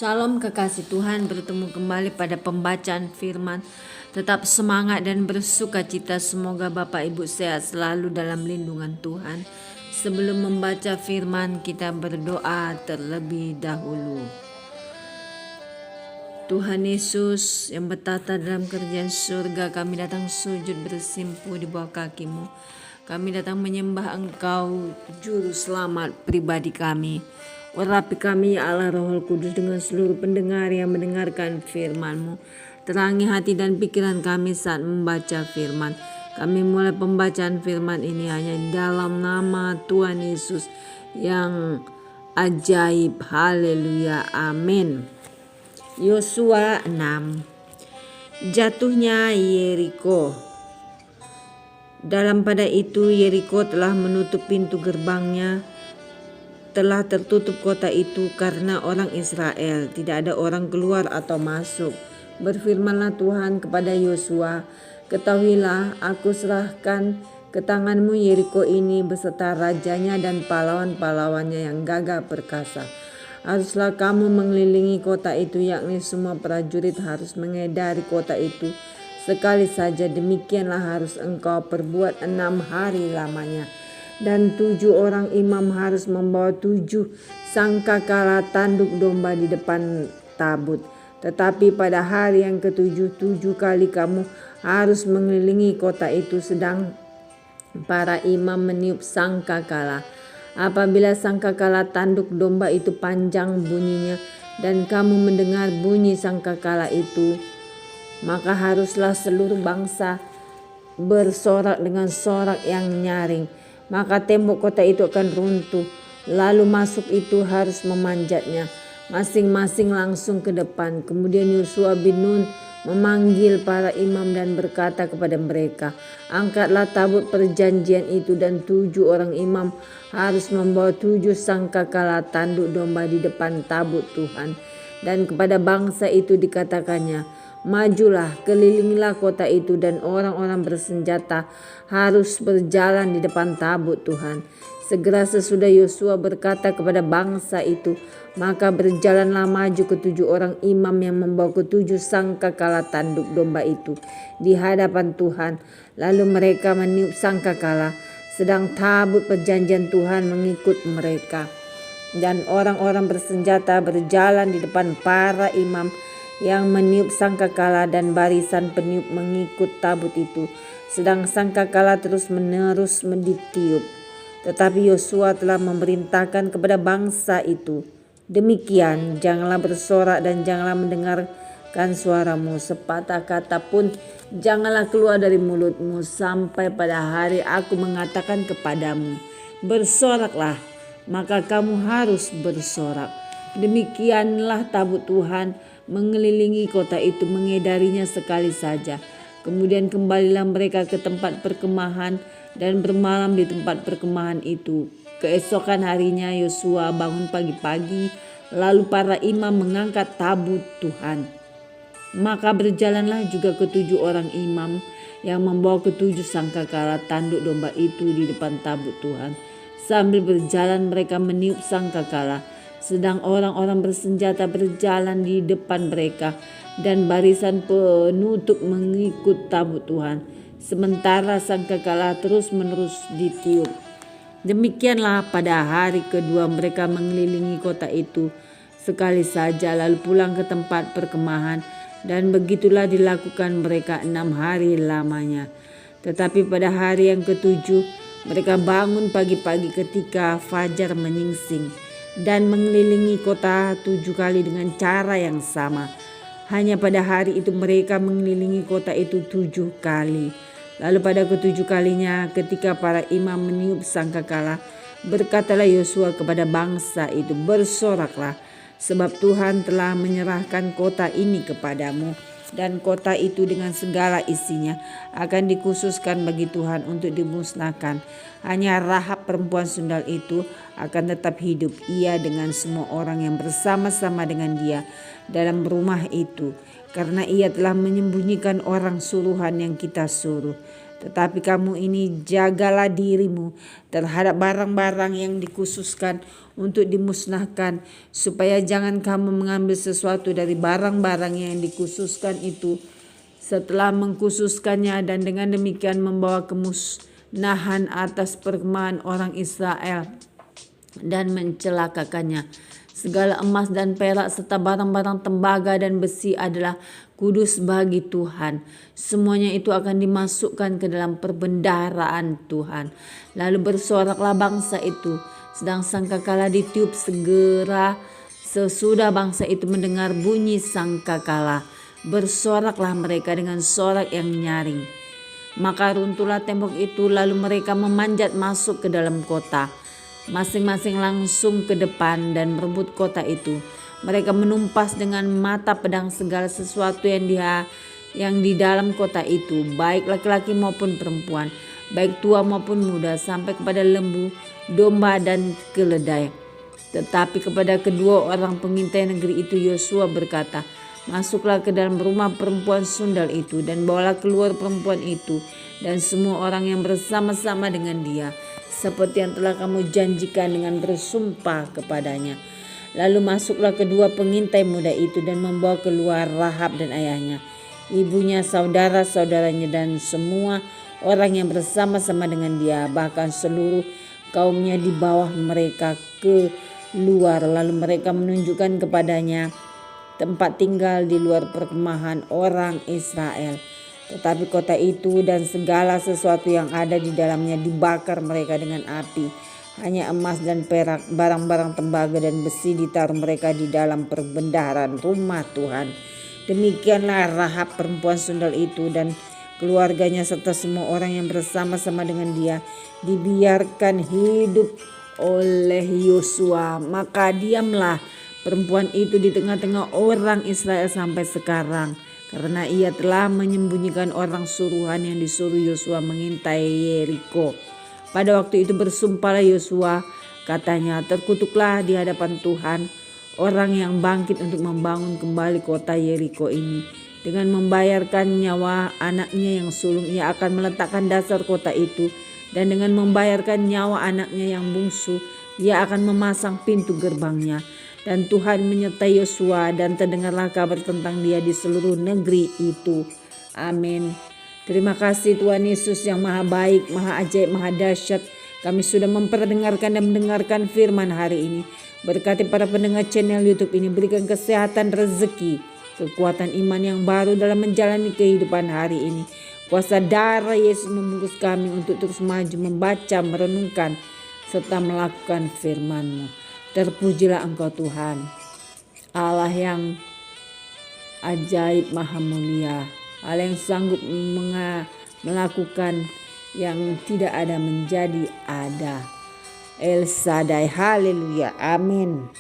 Shalom kekasih Tuhan, bertemu kembali pada pembacaan firman. Tetap semangat dan bersuka cita, semoga Bapak Ibu sehat selalu dalam lindungan Tuhan. Sebelum membaca firman, kita berdoa terlebih dahulu. Tuhan Yesus yang bertata dalam kerajaan surga, kami datang sujud bersimpuh di bawah kaki-Mu. Kami datang menyembah Engkau, Juru Selamat pribadi kami. Urapi kami ya Allah Roh Kudus dengan seluruh pendengar yang mendengarkan firman-Mu. Terangi hati dan pikiran kami saat membaca firman. Kami mulai pembacaan firman ini hanya dalam nama Tuhan Yesus yang ajaib. Haleluya. Amin. Yosua 6. Jatuhnya Yeriko. Dalam pada itu Yeriko telah menutup pintu gerbangnya, telah tertutup kota itu karena orang Israel, tidak ada orang keluar atau masuk. Berfirmanlah Tuhan kepada Yosua, ketahuilah aku serahkan ke tanganmu Yeriko ini beserta rajanya dan pahlawan-pahlawannya yang gagah perkasa. Haruslah kamu mengelilingi kota itu, yakni semua prajurit harus mengedari kota itu sekali saja. Demikianlah harus engkau perbuat 6 hari lamanya. Dan 7 orang imam harus membawa 7 sangkakala tanduk domba di depan tabut. Tetapi pada hari yang ke-7, 7 kali kamu harus mengelilingi kota itu, sedang para imam meniup sangkakala. Apabila sangkakala tanduk domba itu panjang bunyinya, dan kamu mendengar bunyi sangkakala itu, maka haruslah seluruh bangsa bersorak dengan sorak yang nyaring. Maka tembok kota itu akan runtuh, lalu masuk itu harus memanjatnya, masing-masing langsung ke depan. Kemudian Yosua bin Nun memanggil para imam dan berkata kepada mereka, angkatlah tabut perjanjian itu, dan 7 orang imam harus membawa 7 sangkakala tanduk domba di depan tabut Tuhan. Dan kepada bangsa itu dikatakannya, majulah, kelilingilah kota itu, dan orang-orang bersenjata harus berjalan di depan tabut Tuhan. Segera sesudah Yosua berkata kepada bangsa itu, maka berjalanlah maju ke-7 orang imam yang membawa ke-7 sangkakala tanduk domba itu di hadapan Tuhan. Lalu mereka meniup sangkakala, sedang tabut perjanjian Tuhan mengikut mereka. Dan orang-orang bersenjata berjalan di depan para imam yang meniup sangkakala, dan barisan peniup mengikut tabut itu, sedang sangkakala terus-menerus ditiup. Tetapi Yosua telah memerintahkan kepada bangsa itu, demikian, janganlah bersorak dan janganlah mendengarkan suaramu, sepatah kata pun janganlah keluar dari mulutmu, sampai pada hari aku mengatakan kepadamu, bersoraklah, maka kamu harus bersorak. Demikianlah tabut Tuhan mengelilingi kota itu, mengedarinya sekali saja. Kemudian kembalilah mereka ke tempat perkemahan dan bermalam di tempat perkemahan itu. Keesokan harinya Yosua bangun pagi-pagi, lalu para imam mengangkat tabut Tuhan. Maka berjalanlah juga ke-7 orang imam yang membawa ke-7 sangkakala tanduk domba itu di depan tabut Tuhan. Sambil berjalan mereka meniup sangkakala, sedang orang-orang bersenjata berjalan di depan mereka, dan barisan penutup mengikut tabut Tuhan, sementara sangkakala terus-menerus ditiup. Demikianlah pada hari kedua mereka mengelilingi kota itu sekali saja, lalu pulang ke tempat perkemahan, dan begitulah dilakukan mereka 6 hari lamanya. Tetapi pada hari yang ke-7 mereka bangun pagi-pagi ketika fajar menyingsing, dan mengelilingi kota 7 kali dengan cara yang sama. Hanya pada hari itu mereka mengelilingi kota itu 7 kali. Lalu pada ke-7 kalinya, ketika para imam meniup sangkakala, berkatalah Yosua kepada bangsa itu, bersoraklah, sebab Tuhan telah menyerahkan kota ini kepadamu, dan kota itu dengan segala isinya akan dikhususkan bagi Tuhan untuk dimusnahkan. Hanya Rahab perempuan sundal itu akan tetap hidup, ia dengan semua orang yang bersama-sama dengan dia dalam rumah itu, karena ia telah menyembunyikan orang suruhan yang kita suruh. Tetapi kamu ini jagalah dirimu terhadap barang-barang yang dikhususkan untuk dimusnahkan, supaya jangan kamu mengambil sesuatu dari barang-barang yang dikhususkan itu setelah mengkhususkannya, dan dengan demikian membawa kemusnahan atas perkemahan orang Israel dan mencelakakannya. Segala emas dan perak serta barang-barang tembaga dan besi adalah kudus bagi Tuhan. Semuanya itu akan dimasukkan ke dalam perbendaharaan Tuhan. Lalu bersoraklah bangsa itu, sedang sangkakala ditiup. Segera sesudah bangsa itu mendengar bunyi sangkakala, bersoraklah mereka dengan sorak yang nyaring. Maka runtuhlah tembok itu, lalu mereka memanjat masuk ke dalam kota, masing-masing langsung ke depan dan merebut kota itu. Mereka menumpas dengan mata pedang segala sesuatu yang di dalam kota itu, baik laki-laki maupun perempuan, baik tua maupun muda, sampai kepada lembu, domba dan keledai. Tetapi kepada kedua orang pengintai negeri itu Yosua berkata, masuklah ke dalam rumah perempuan sundal itu, dan bawalah keluar perempuan itu dan semua orang yang bersama-sama dengan dia, seperti yang telah kamu janjikan dengan bersumpah kepadanya. Lalu masuklah kedua pengintai muda itu dan membawa keluar Rahab dan ayahnya, ibunya, saudara-saudaranya, dan semua orang yang bersama-sama dengan dia, bahkan seluruh kaumnya di bawah mereka keluar. Lalu mereka menunjukkan kepadanya tempat tinggal di luar perkemahan orang Israel. Tetapi kota itu dan segala sesuatu yang ada di dalamnya dibakar mereka dengan api. Hanya emas dan perak, barang-barang tembaga dan besi ditaruh mereka di dalam perbendaharaan rumah Tuhan. Demikianlah Rahab perempuan sundal itu dan keluarganya serta semua orang yang bersama-sama dengan dia dibiarkan hidup oleh Yosua. Maka diamlah perempuan itu di tengah-tengah orang Israel sampai sekarang, karena ia telah menyembunyikan orang suruhan yang disuruh Yosua mengintai Yeriko. Pada waktu itu bersumpahlah Yosua, katanya, terkutuklah di hadapan Tuhan orang yang bangkit untuk membangun kembali kota Yeriko ini. Dengan membayarkan nyawa anaknya yang sulung, ia akan meletakkan dasar kota itu, dan dengan membayarkan nyawa anaknya yang bungsu, ia akan memasang pintu gerbangnya. Dan Tuhan menyertai Yosua, dan terdengarlah kabar tentang dia di seluruh negeri itu. Amin. Terima kasih Tuhan Yesus yang maha baik, maha ajaib, maha dahsyat. Kami sudah memperdengarkan dan mendengarkan firman hari ini. Berkati para pendengar channel YouTube ini, berikan kesehatan, rezeki, kekuatan iman yang baru dalam menjalani kehidupan hari ini. Kuasa darah Yesus membungkus kami untuk terus maju, membaca, merenungkan, serta melakukan firman-Mu. Terpujilah Engkau Tuhan, Allah yang ajaib, maha mulia, Allah yang sanggup melakukan yang tidak ada menjadi ada. El Shaddai, haleluya, amin.